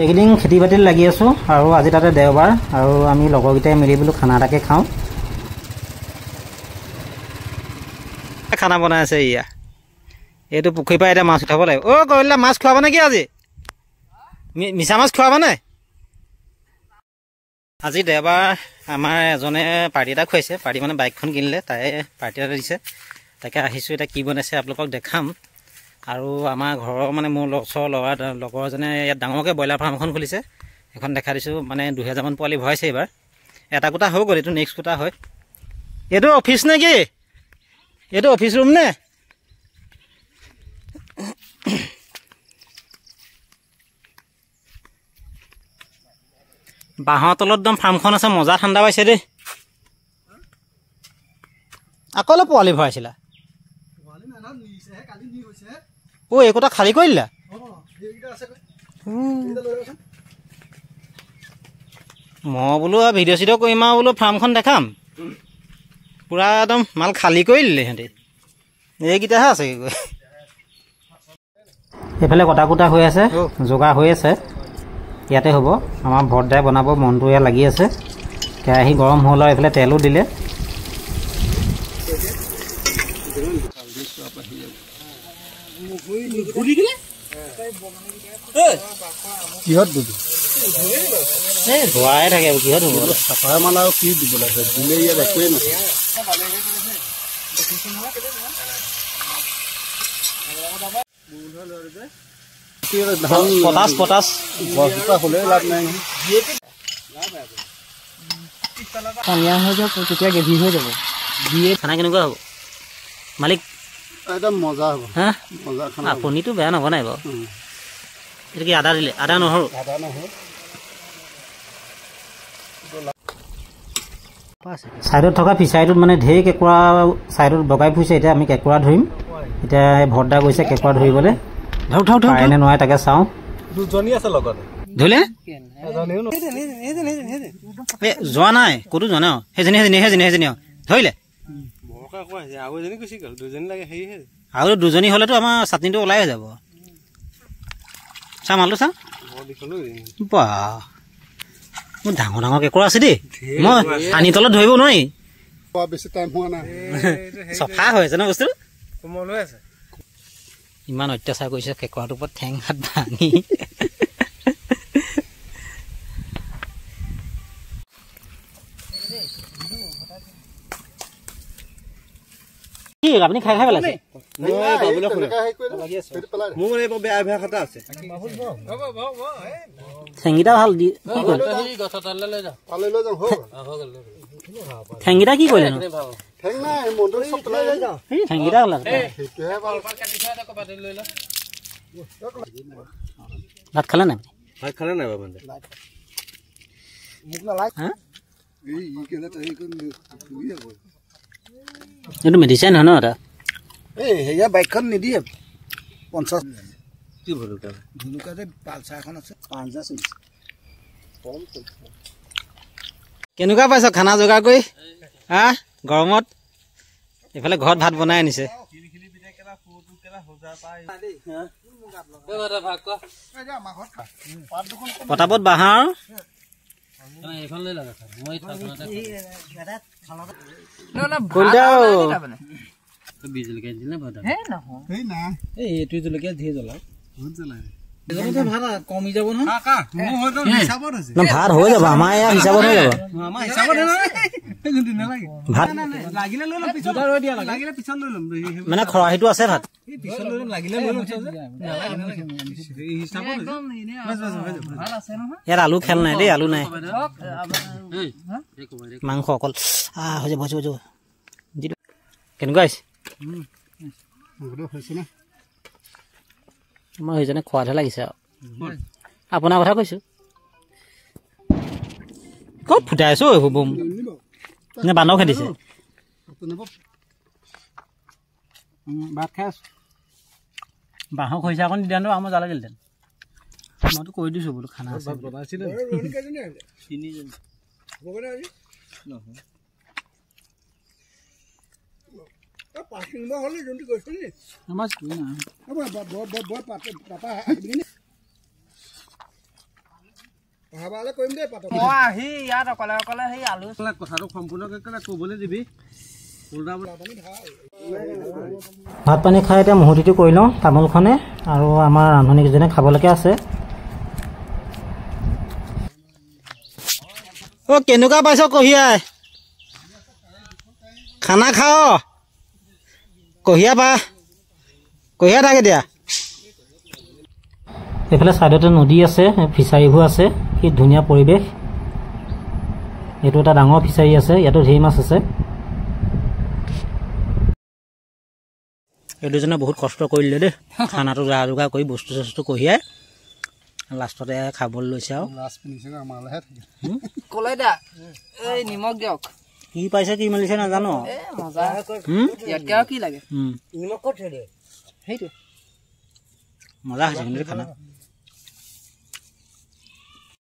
এইকেইদিন খেতি বাতিত লাগি আছোঁ আৰু আজি তাতে দেওবাৰ আৰু আমি লগৰকেইটাই মিলি বোলো খানা এটাকে খাওঁ। খানা বনাই আছে ইয়া, এইটো পুখুৰীৰ পৰা এতিয়া মাছ উঠাব লাগিব। অ' কৰিলে মাছ খুৱাব নেকি আজি? মিছা মাছ খুৱাব নে? আজি দেওবাৰ আমাৰ এজনে পাৰ্টি এটা খুৱাইছে। পাৰ্টি মানে বাইকখন কিনিলে, তাই পাৰ্টি এটা দিছে। তাকে আহিছোঁ, এতিয়া কি বনাইছে আপোনালোকক দেখাম। আৰু আমাৰ ঘৰৰ মানে মোৰ ওচৰৰ লগৰজনে ইয়াত ডাঙৰকৈ ব্ৰইলাৰ ফাৰ্ম এখন খুলিছে, সেইখন দেখা দিছোঁ। মানে 2000মান পোৱালি ভৰাইছে এইবাৰ। এটা কোটা হৈ গ'ল, এইটো নেক্সট কোটা হয়। এইটো অফিচ নে কি? এইটো অফিচ ৰুম নে? বাঁহৰ তলত একদম ফাৰ্মখন আছে, মজা ঠাণ্ডা পাইছে দেই। আকৌ পোৱালি ভৰাইছিলা? অ' এই কথা খালী কৰি দিলা? মই বোলো ভিডিঅ' চিডিঅ' কৰিম আৰু বোলো ফাৰ্মখন দেখাম, পূৰা একদম মাল খালী কৰি দিলে সিহঁতি। এইকেইটাহে আছে। এইফালে কটা কুটা হৈ আছে, যোগাৰ হৈ আছে, ইয়াতে হ'ব। আমাৰ ভৰদাই বনাব, মনটো ইয়াত লাগি আছে। কেৰাহী গৰম হ'ল আৰু এইফালে তেলো দিলে। কিহত দিব? ধোৱাই থাকে, কিহত দিব? চাফাই মাল আৰু কি দিব লাগে, দিলে ইয়াত একোৱেই নহয়। পটাছ গছজোপা হ'লে লাভ নাই। পনীয়া হৈ যাব, তেতিয়া গ্ৰেভি হৈ যাব। দিয়ে খানা কেনেকুৱা হ'ব মালিক? একদম মজা হ'ব। হা, মজা খানা। আপুনিতো বেয়া নবনাই বাৰু। এইটো কি আদা দিলে? আদা নহৰু? আদা নহৰু। ছাইডত থকা ফিচাৰীটোত মানে ঢেৰ কেঁকুৰা ছাইডত বগাই ফুৰিছে। এতিয়া আমি কেঁকুৰা ধৰিম। এতিয়া ভৰদা গৈছে কেঁকুৰা ধৰিবলৈ। পাৰেনে নোৱাৰে তাকে চাওঁ। দুজনী আছে লগত। ধৰিলে যোৱা নাই, ক'তো যোৱা নাই। সেইজনী ধৰিলে। আৰু দুজনী হ'লেতো আমাৰ চাটনিটো ওলাই হৈ যাব। চা মালটো চা, বাহ মোৰ ডাঙৰ ডাঙৰ কেঁকুৰা আছে দেই। মই পানী তলত ধৰিব নোৱাৰি, বেছি টাইম হোৱা নাই। চফা হৈ আছে ন বস্তুটো, ইমান অত্যাচাৰ কৰিছে কেঁকুৰাটোৰ ওপৰত, ঠেং হাত ভাঙি। কি আপুনি খাই খাই পেলাইছে? ঠেংকেইটা ভাল দি ঠেংকেইটা কি কৰিলে? ঠেংকেইটা ভাত খালে নাই? এইটো মেডিচিন হয় ন এটা? সেয়া বাইকখন নিদিয়ে 50। কি ভুলুকা যে পালচাৰ এখন আছে 5000 কেনেকুৱা পাইছ খানা যোগাৰ কৰি? হা, গৰমত এইফালে ঘৰত ভাত বনাই আনিছে। পটাপট বাহা আৰু কমি যাব নহয়, ভাত হৈ যাব আমাৰ ইয়াৰ হিচাপত হৈ যাব। ভাত মানে খৰাহীটো আছে, ভাত ইয়াত আলু খেল নাই দেই, আলু নাই, মাংস অকল। হৈ যাব হৈ যাব। কেনেকুৱা হৈছে? মই সেইজনে খোৱাতহে লাগিছে আৰু আপোনাৰ কথা কৈছো। ক'ত ফুটাইছো এইবোৰ বম নে বান্দৰ খেদিছে? ভাত খাই আছো। বাঁহৰ খৰিচা অকণ দি দিয়ানো আমাৰ জ্বালা দিলেহেঁতেন। মইতো কৈ দিছো বোলো খানা আছে। অহাবাৰলৈ কৰিম দেই পাতক মই আহি ইয়াত অকলে অকলে সেই আলু কথাটো সম্পূৰ্ণকৈ ক'বলৈ দিবি ভাত পানী খাই এতিয়া মুহূৰ্তিটো কৰি লওঁ তামোলখনে আৰু আমাৰ ৰান্ধনীকেইজনে খাবলৈকে আছে। অ' কেনেকুৱা পাইছ কহিয়াই খানা খাও কহিয়া পা কহিয়া থাকে দিয়া। এইফালে ছাইডতে নদী আছে, ফিচাৰীবোৰ আছে, কি ধুনীয়া পৰিৱেশ। এইটো এটা ডাঙৰ ফিচাৰী আছে, ইয়াতো ঢেৰ মাছ আছে। এই দুজনে বহুত কষ্ট কৰিলে দেই খানাটো যা যোগাৰ কৰি বস্তু চস্তু কঢ়িয়াই লাষ্টতে খাবলৈ লৈছে আৰু কলে দা এই নিমখ দিয়ক। কি পাইছে কি মেলিছে নাজানো। ইয়াতকে আৰু কি লাগে? মজা হৈছে কিন্তু খানা।